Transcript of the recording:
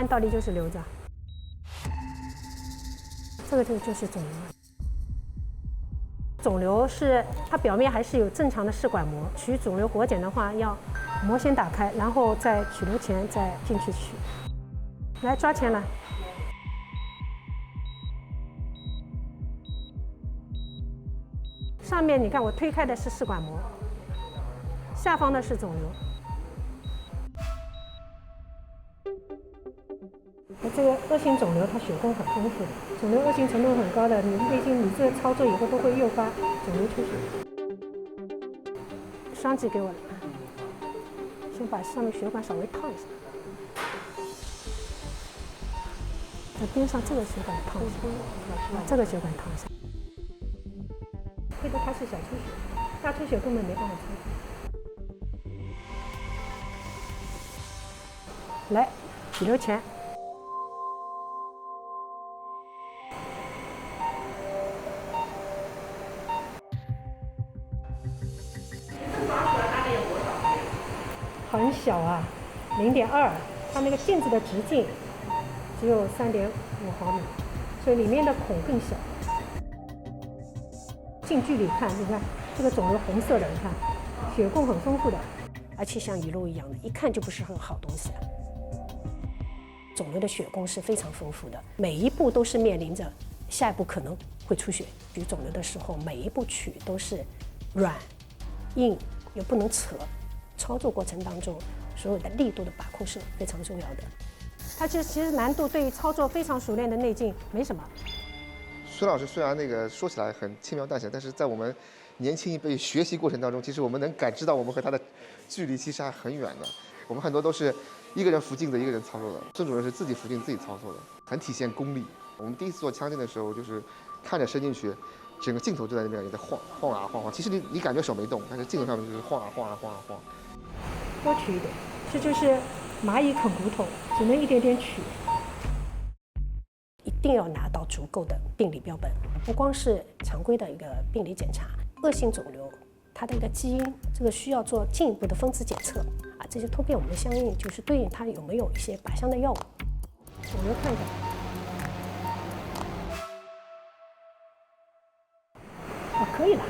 倒立就是留着。这个就是肿瘤。肿瘤是它表面还是有正常的视管膜，取肿瘤活检的话，要膜先打开，然后在取瘤前再进去取。来抓钳来。上面你看我推开的是视管膜，下方的是肿瘤。这个恶性肿瘤它血供很丰富的，肿瘤恶性程度很高的，你这个操作以后都会诱发肿瘤出血。双击给我，先把上面血管稍微烫一下，在边上这个血管烫一下，把这个血管烫一下。这个它是小出血，大出血根本没办法操作。来，取瘤前。很小啊，0.2，它那个镜子的直径只有3.5毫米，所以里面的孔更小。近距离看，你看这个肿瘤红色的，你看血供很丰富的，而且像鱼肉一样的，一看就不是很好东西。肿瘤的血供是非常丰富的，每一步都是面临着下一步可能会出血。取肿瘤的时候，每一步取都是软、硬又不能扯。操作过程当中，所有的力度的把控是非常重要的。它其实难度对于操作非常熟练的内镜没什么。孙老师虽然说起来很轻描淡写，但是在我们年轻一辈学习过程当中，其实我们能感知到我们和他的距离其实还很远的。我们很多都是一个人扶镜子，一个人操作的。孙主任是自己扶镜自己操作的，很体现功力。我们第一次做腔镜的时候，就是看着伸进去，整个镜头就在那边也在晃啊晃。其实你感觉手没动，但是镜头上面就是晃啊晃啊晃啊晃。多取一点，这就是蚂蚁啃骨头，只能一点点取。一定要拿到足够的病理标本，不光是常规的一个病理检查，恶性肿瘤它的一个基因，这个需要做进一步的分子检测啊，这些突变我们相应就是对应它有没有一些靶向的药物。肿瘤看一下，可以了。